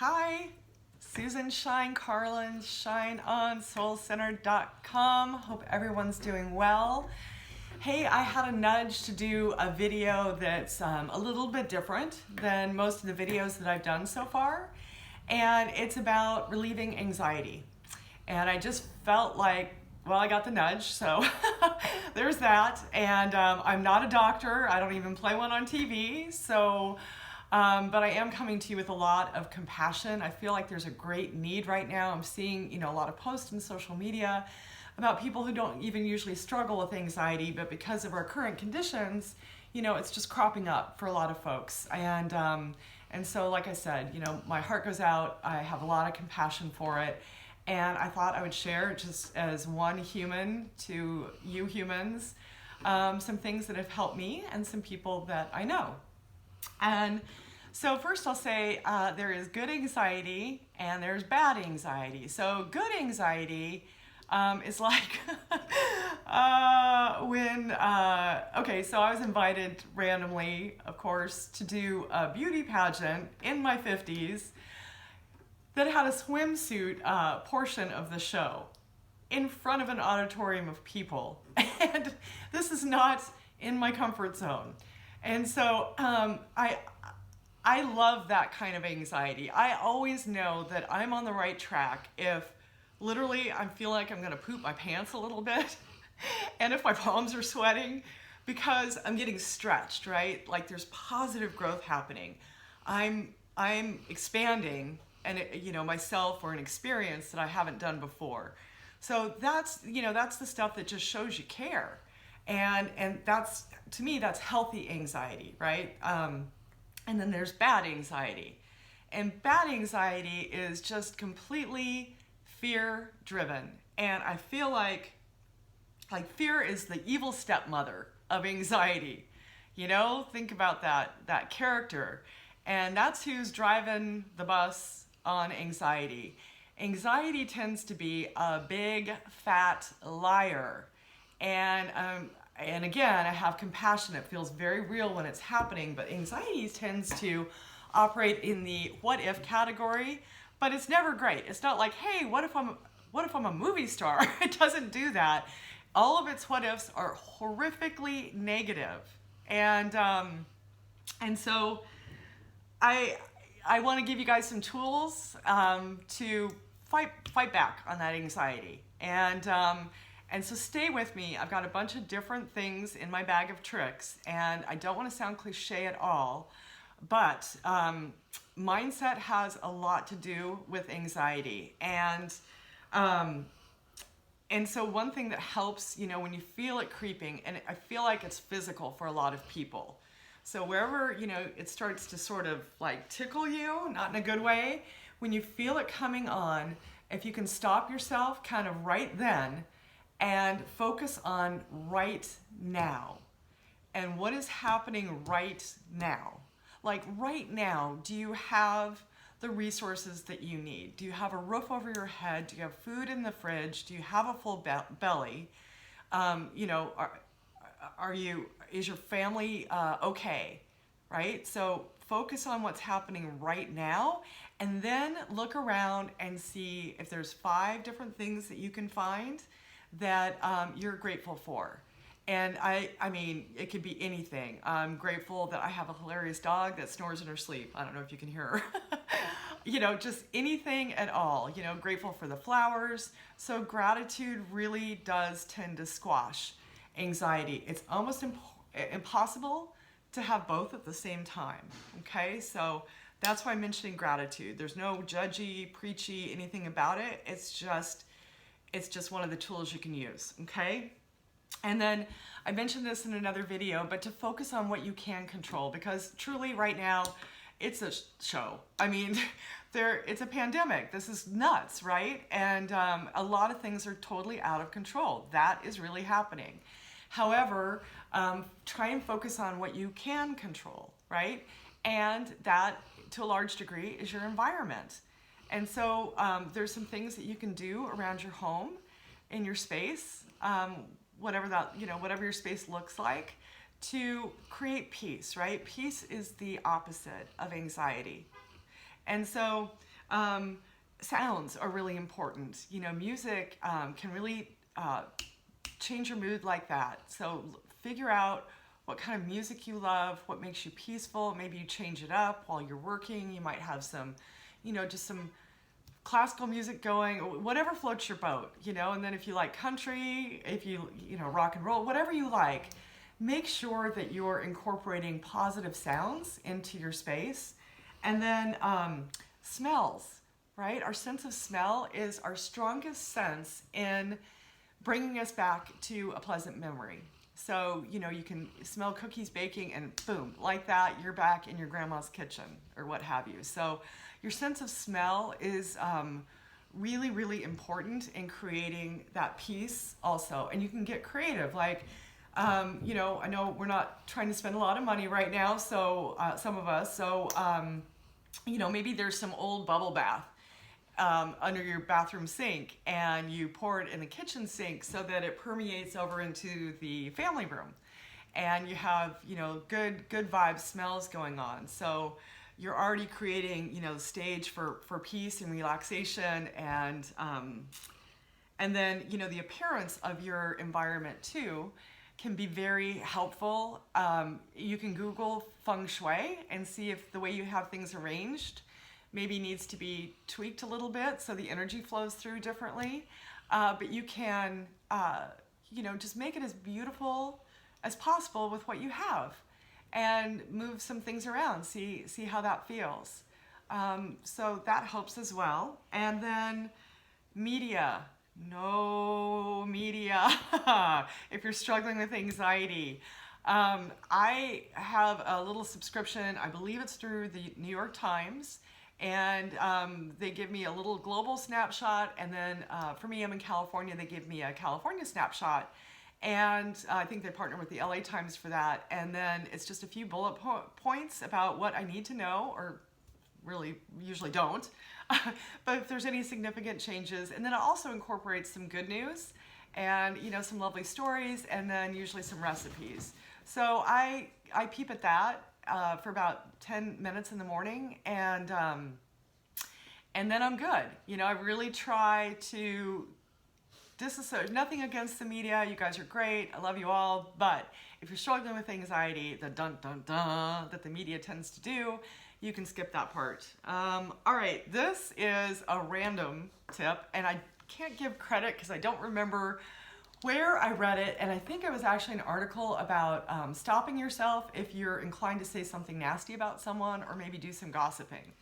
Hi, Susan Shine Carlin, shineonsoulcenter.com. Hope everyone's doing well. Hey, I had a nudge to do a video that's a little bit different than most of the videos that I've done so far. And it's about relieving anxiety. And I just felt like, well, I got the nudge, so there's that. And I'm not a doctor. I don't even play one on TV. But I am coming to you with a lot of compassion. I feel like there's a great need right now. I'm seeing, a lot of posts in social media about people who don't even usually struggle with anxiety, but because of our current conditions, it's just cropping up for a lot of folks. And so, like I said, my heart goes out. I have a lot of compassion for it. And I thought I would share, just as one human to you humans, some things that have helped me and some people that I know. And so first I'll say there is good anxiety and there's bad anxiety. So good anxiety is like so I was invited randomly, of course, to do a beauty pageant in my 50s that had a swimsuit portion of the show in front of an auditorium of people. And this is not in my comfort zone. And so I love that kind of anxiety. I always know that I'm on the right track if literally I feel like I'm gonna poop my pants a little bit and if my palms are sweating because I'm getting stretched, right? Like there's positive growth happening. I'm expanding and myself or an experience that I haven't done before. So that's the stuff that just shows you care. And that's, to me, that's healthy anxiety, right? And then there's bad anxiety. And bad anxiety is just completely fear driven. And I feel like fear is the evil stepmother of anxiety. Think about that character. And that's who's driving the bus on anxiety. Anxiety tends to be a big, fat liar. And again, I have compassion. It feels very real when it's happening, but anxiety tends to operate in the what if category, but it's never great. It's not like, hey, what if I'm a movie star? It doesn't do that. All of its what ifs are horrifically negative. And so I want to give you guys some tools to fight back on that anxiety. And so stay with me. I've got a bunch of different things in my bag of tricks, and I don't want to sound cliche at all, but mindset has a lot to do with anxiety. And so one thing that helps, when you feel it creeping, and I feel like it's physical for a lot of people. So wherever, it starts to sort of like tickle you, not in a good way, when you feel it coming on, if you can stop yourself kind of right then, and focus on right now. And what is happening right now? Like right now, do you have the resources that you need? Do you have a roof over your head? Do you have food in the fridge? Do you have a full belly? Is your family okay? Right? So focus on what's happening right now, and then look around and see if there's 5 different things that you can find that you're grateful for. And I mean, it could be anything. I'm grateful that I have a hilarious dog that snores in her sleep. I don't know if you can hear her. Just anything at all. Grateful for the flowers. So gratitude really does tend to squash anxiety. It's almost impossible to have both at the same time. Okay, so that's why I'm mentioning gratitude. There's no judgy, preachy, anything about it. It's just one of the tools you can use, okay? And then I mentioned this in another video, but to focus on what you can control, because truly right now, it's a show. I mean, it's a pandemic. This is nuts, right? And a lot of things are totally out of control. That is really happening. However, try and focus on what you can control, right? And that, to a large degree, is your environment. And so there's some things that you can do around your home, in your space, whatever your space looks like, to create peace, right? Peace is the opposite of anxiety. And so Um, Sounds are really important. You know, music can really change your mood like that. So figure out what kind of music you love, what makes you peaceful. Maybe you change it up while you're working. You might have some, you know, just some classical music going, whatever floats your boat, you know. And then if you like country, if you know, rock and roll, whatever you like, make sure that you're incorporating positive sounds into your space. And then smells, right? Our sense of smell is our strongest sense in bringing us back to a pleasant memory. So, you know, you can smell cookies baking and boom, like that, you're back in your grandma's kitchen or what have you. So your sense of smell is really, really important in creating that peace also. And you can get creative. Like, you know, I know we're not trying to spend a lot of money right now, so some of us, so, you know, maybe there's some old bubble bath under your bathroom sink, and you pour it in the kitchen sink so that it permeates over into the family room, and you have, you know, good vibes, smells going on. So you're already creating, you know, the stage for peace and relaxation, and then, you know, the appearance of your environment too can be very helpful. You can Google feng shui and see if the way you have things arranged maybe needs to be tweaked a little bit so the energy flows through differently. But you can, you know, just make it as beautiful as possible with what you have and move some things around, see how that feels. So that helps as well. And then media. No media if you're struggling with anxiety. I have a little subscription, I believe it's through the New York Times, and they give me a little global snapshot, and then for me, I'm in California, they give me a California snapshot, and I think they partner with the LA Times for that, and then it's just a few bullet points about what I need to know, or really usually don't, but if there's any significant changes. And then it also incorporates some good news and, you know, some lovely stories, and then usually some recipes. So I peep at that for about 10 minutes in the morning, and then I'm good. You know, I really try to disassociate. Nothing against the media, you guys are great, I love you all, but if you're struggling with anxiety, the dun-dun-dun that the media tends to do, you can skip that part. All right, this is a random tip, and I can't give credit because I don't remember where I read it, and I think it was actually an article about stopping yourself if you're inclined to say something nasty about someone or maybe do some gossiping.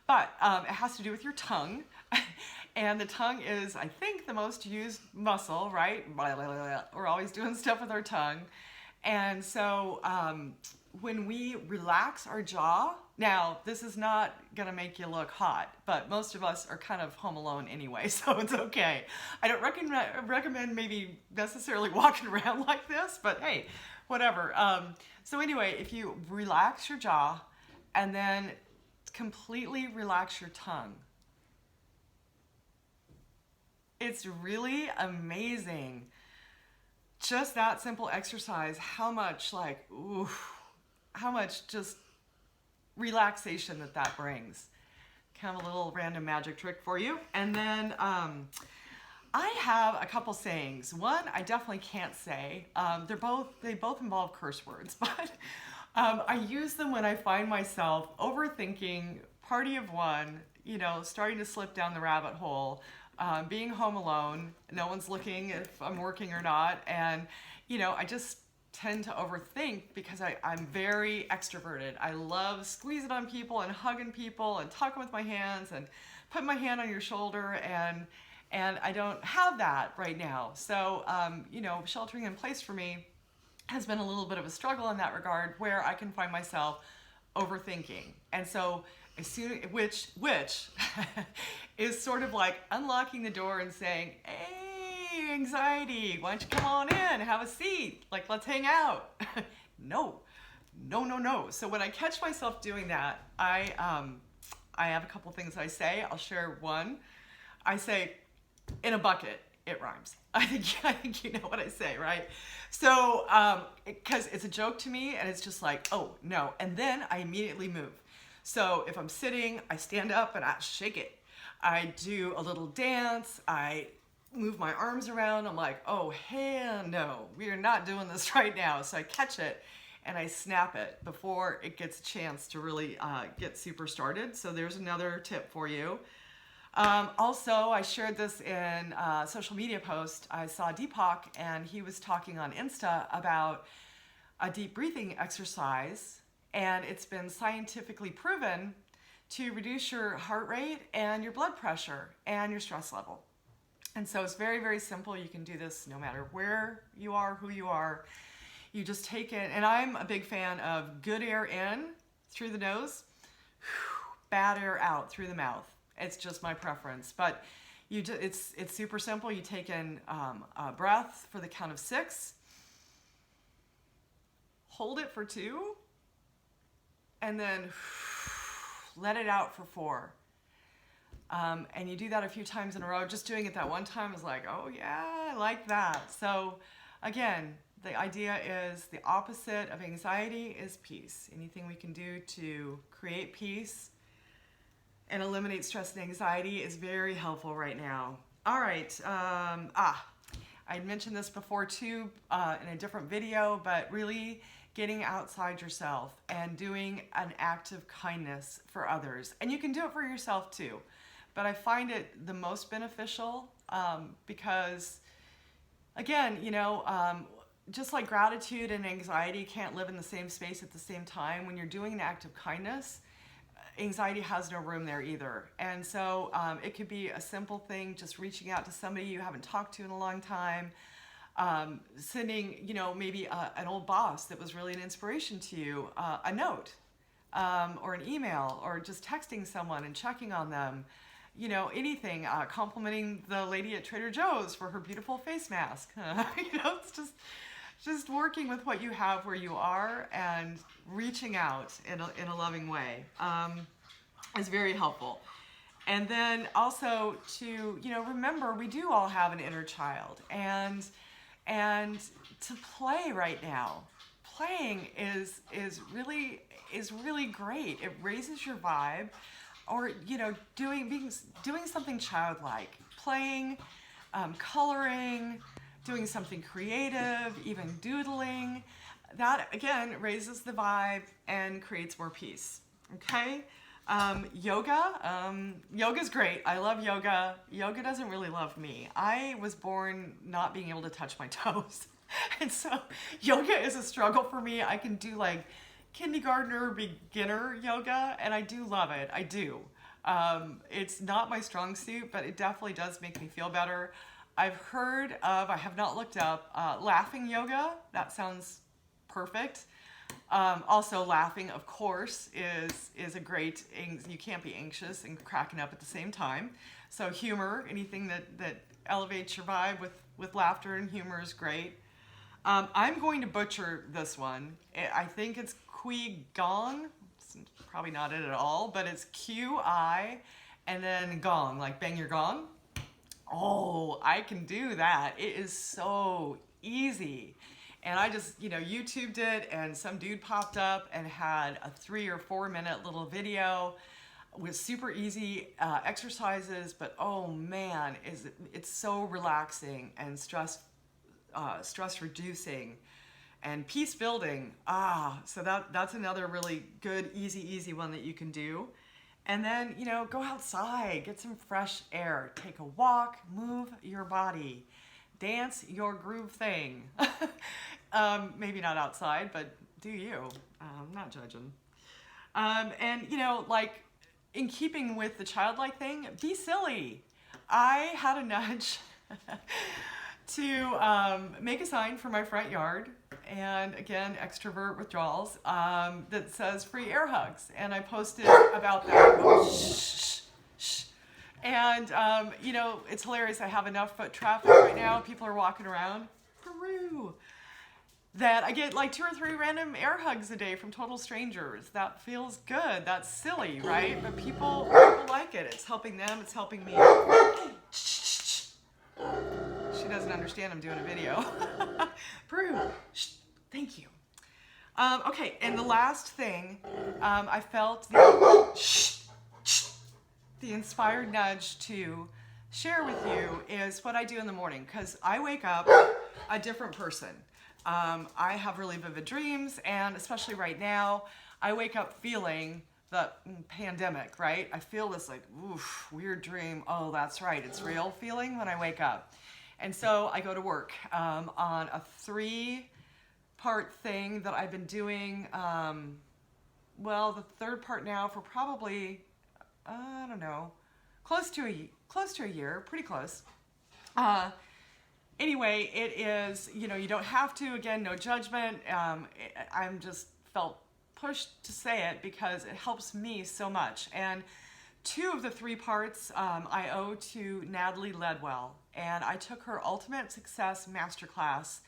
But it has to do with your tongue, and the tongue is, I think, the most used muscle, right? We're always doing stuff with our tongue. And so when we relax our jaw, now this is not gonna make you look hot, but most of us are kind of home alone anyway, so it's okay. I don't recommend maybe necessarily walking around like this, but hey, whatever. So anyway, if you relax your jaw and then completely relax your tongue, it's really amazing. Just that simple exercise, how much how much just relaxation that brings. Kind of a little random magic trick for you. And then I have a couple sayings. One I definitely can't say. They both involve curse words, but I use them when I find myself overthinking, party of one, you know, starting to slip down the rabbit hole. Being home alone, no one's looking if I'm working or not, and you know, I just tend to overthink because I'm very extroverted. I love squeezing on people and hugging people and talking with my hands and putting my hand on your shoulder, and I don't have that right now. So you know, sheltering in place for me has been a little bit of a struggle in that regard, where I can find myself overthinking, and so as soon, which is sort of like unlocking the door and saying, hey, anxiety, why don't you come on in, have a seat, like, let's hang out. No. So when I catch myself doing that, I have a couple things I say. I'll share one. I say, in a bucket, it rhymes. I think you know what I say, right? So, because it's a joke to me, and it's just like, oh, no. And then I immediately move. So if I'm sitting, I stand up and I shake it. I do a little dance. I move my arms around. I'm like, oh, hell no, we are not doing this right now. So I catch it and I snap it before it gets a chance to really get super started. So there's another tip for you. Also, I shared this in a social media post. I saw Deepak and he was talking on Insta about a deep breathing exercise, and it's been scientifically proven to reduce your heart rate and your blood pressure and your stress level. And so it's very, very simple. You can do this no matter where you are, who you are. You just take it, and I'm a big fan of good air in through the nose, bad air out through the mouth. It's just my preference, but it's super simple. You take in a breath for the count of 6, hold it for 2, and then let it out for 4. And you do that a few times in a row. Just doing it that one time is like, oh yeah, I like that. So again, the idea is the opposite of anxiety is peace. Anything we can do to create peace and eliminate stress and anxiety is very helpful right now. All right, I mentioned this before too in a different video, but really getting outside yourself and doing an act of kindness for others. And you can do it for yourself too, but I find it the most beneficial because, again, just like gratitude and anxiety can't live in the same space at the same time, when you're doing an act of kindness, anxiety has no room there either. And so it could be a simple thing, just reaching out to somebody you haven't talked to in a long time, sending, maybe an old boss that was really an inspiration to you, a note or an email, or just texting someone and checking on them, anything, complimenting the lady at Trader Joe's for her beautiful face mask. It's just working with what you have where you are and reaching out in a loving way is very helpful. And then also to, remember, we do all have an inner child, and to play right now. Playing is really great. It raises your vibe, or doing something childlike, playing, coloring, doing something creative, even doodling. That again raises the vibe and creates more peace. Okay. Yoga's great. I love yoga. Yoga doesn't really love me. I was born not being able to touch my toes. And so yoga is a struggle for me. I can do like kindergartner, beginner yoga, and I do love it. I do. It's not my strong suit, but it definitely does make me feel better. I've heard of, I have not looked up, laughing yoga. That sounds perfect. Also laughing, of course, is a great, you can't be anxious and cracking up at the same time. So humor, anything that elevates your vibe with laughter and humor is great. I'm going to butcher this one. I think it's Qigong. It's probably not it at all, but it's Qi and then gong, like bang your gong. Oh, I can do that. It is so easy. And I just, YouTubed it, and some dude popped up and had a 3 or 4 minute little video with super easy exercises, but oh man, it's so relaxing and stress reducing and peace building. So that's another really good, easy one that you can do. And then, go outside, get some fresh air, take a walk, move your body, dance your groove thing. Maybe not outside, but do you. I'm not judging. And, like in keeping with the childlike thing, be silly. I had a nudge to make a sign for my front yard, and again, extrovert withdrawals, that says free air hugs. And I posted about that. Oh, shh. And, it's hilarious. I have enough foot traffic right now. People are walking around. Peru. That I get like 2 or 3 random air hugs a day from total strangers. That feels good. That's silly, right? But people like it. It's helping them. It's helping me. She doesn't understand I'm doing a video. Peru. Thank you. Okay, and the last thing, I felt the inspired nudge to share with you is what I do in the morning, because I wake up a different person. I have really vivid dreams, and especially right now, I wake up feeling the pandemic, right? I feel this like, oof, weird dream. Oh, that's right, it's real feeling when I wake up. And so I go to work on a 3-part thing that I've been doing, well, the third part now for probably, I don't know, close to a year, pretty close. Anyway, it is, you don't have to, again, no judgment. I'm just felt pushed to say it because it helps me so much. And 2 of the 3 parts I owe to Natalie Ledwell. And I took her Ultimate Success Masterclass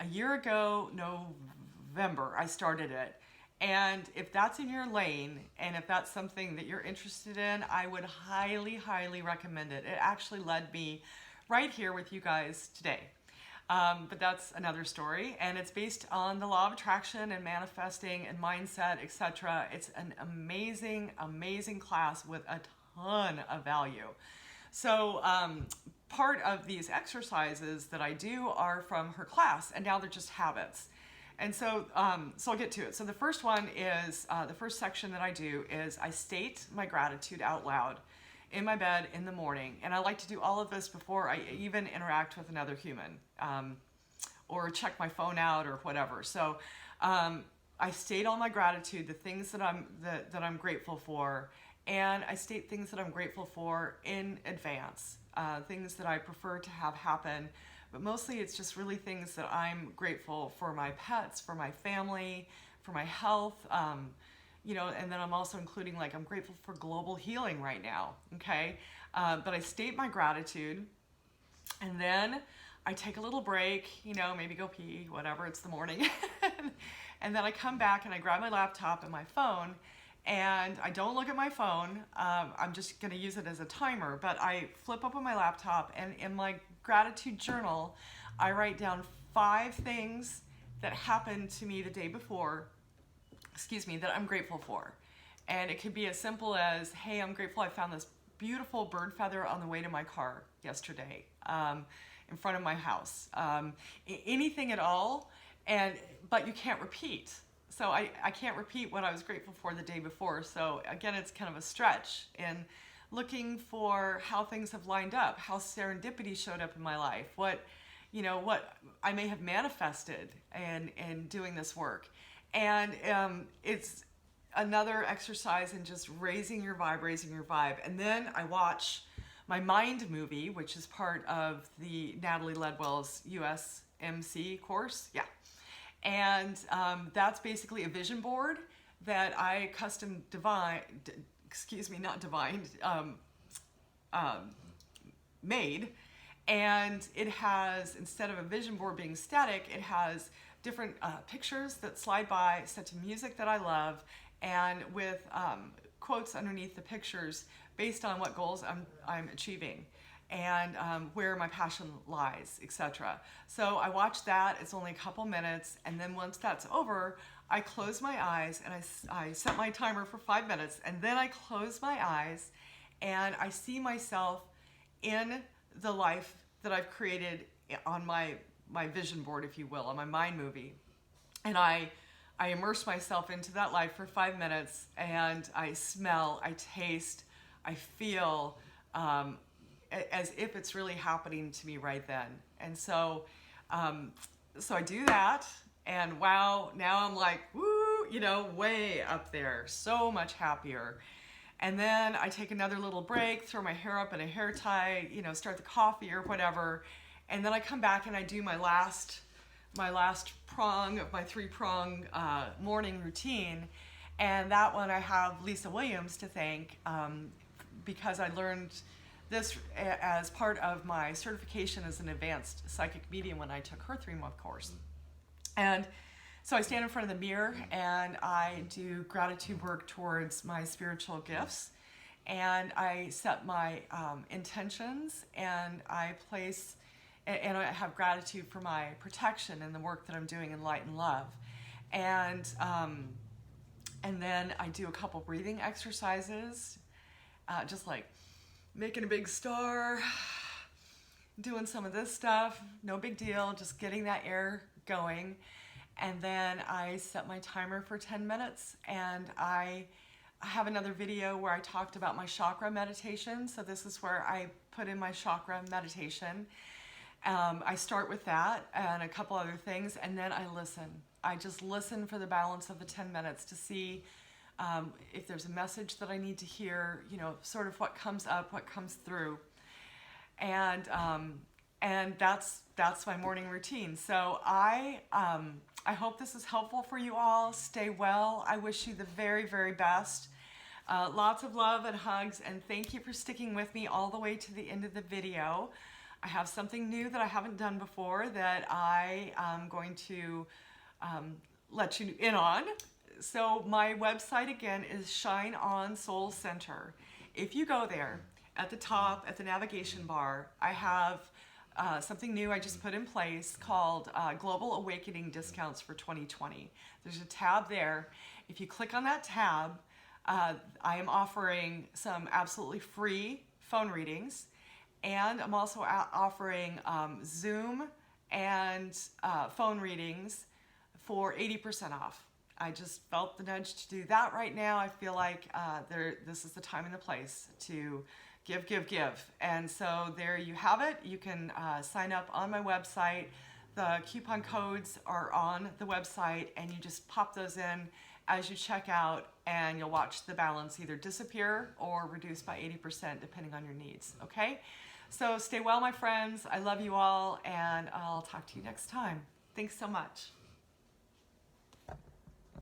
a year ago, November, I started it. And if that's in your lane, and if that's something that you're interested in, I would highly, highly recommend it. It actually led me right here with you guys today. But that's another story, and it's based on the law of attraction and manifesting and mindset, etc. It's an amazing, amazing class with a ton of value. So part of these exercises that I do are from her class, and now they're just habits. And so, so I'll get to it. So the first one is, the first section that I do is I state my gratitude out loud in my bed in the morning. And I like to do all of this before I even interact with another human, or check my phone out or whatever. So I state all my gratitude, the things that I'm grateful for, and I state things that I'm grateful for in advance, things that I prefer to have happen. But mostly it's just really things that I'm grateful for: my pets, for my family, for my health, and then I'm also including, like, I'm grateful for global healing right now, okay? But I state my gratitude, and then I take a little break, maybe go pee, whatever, it's the morning. And then I come back and I grab my laptop and my phone, and I don't look at my phone. I'm just gonna use it as a timer, but I flip open my laptop, and in my gratitude journal, I write down 5 things that happened to me the day before, that I'm grateful for. And it could be as simple as, hey, I'm grateful I found this beautiful bird feather on the way to my car yesterday, in front of my house. Anything at all, but you can't repeat. So I can't repeat what I was grateful for the day before. So again, it's kind of a stretch in looking for how things have lined up, how serendipity showed up in my life, what I may have manifested in doing this work. And it's another exercise in just raising your vibe. And then I watch my Mind movie, which is part of the Natalie Ledwell's USMC course. Yeah. And that's basically a vision board that I custom made. And it has, instead of a vision board being static, it has different pictures that slide by, set to music that I love, and with quotes underneath the pictures based on what goals I'm achieving, and where my passion lies, etc. So I watch that. It's only a couple minutes, and then once that's over, I close my eyes, and I set my timer for 5 minutes, and then I close my eyes, and I see myself in the life that I've created on my vision board, if you will, on my Mind movie. And I immerse myself into that life for 5 minutes, and I smell, I taste, I feel as if it's really happening to me right then. And so I do that, and wow, now I'm like, woo, way up there, so much happier. And then I take another little break, throw my hair up in a hair tie, start the coffee or whatever. And then I come back and I do my last prong of my 3-prong morning routine. And that one I have Lisa Williams to thank, because I learned this as part of my certification as an advanced psychic medium when I took her 3-month course. And so I stand in front of the mirror and I do gratitude work towards my spiritual gifts, and I set my intentions, and I have gratitude for my protection and the work that I'm doing in light and love. And then I do a couple breathing exercises, just like making a big star, doing some of this stuff, no big deal, just getting that air going. And then I set my timer for 10 minutes, and I have another video where I talked about my chakra meditation. So this is where I put in my chakra meditation. I start with that and a couple other things, and then I listen. I just listen for the balance of the 10 minutes to see if there's a message that I need to hear, you know, sort of what comes up, what comes through. And that's my morning routine. So I hope this is helpful for you all. Stay well. I wish you the very, very best. Lots of love and hugs, and thank you for sticking with me all the way to the end of the video. I have something new that I haven't done before that I am going to let you in on. So my website again is Shine On Soul Center. If you go there, at the top, at the navigation bar, I have something new I just put in place called Global Awakening Discounts for 2020. There's a tab there. If you click on that tab, I am offering some absolutely free phone readings, and I'm also offering Zoom and phone readings for 80% off. I just felt the nudge to do that right now. I feel like this is the time and the place to give. And so there you have it. You can sign up on my website. The coupon codes are on the website, and you just pop those in as you check out, and you'll watch the balance either disappear or reduce by 80% depending on your needs, okay? So stay well, my friends. I love you all, and I'll talk to you next time. Thanks so much.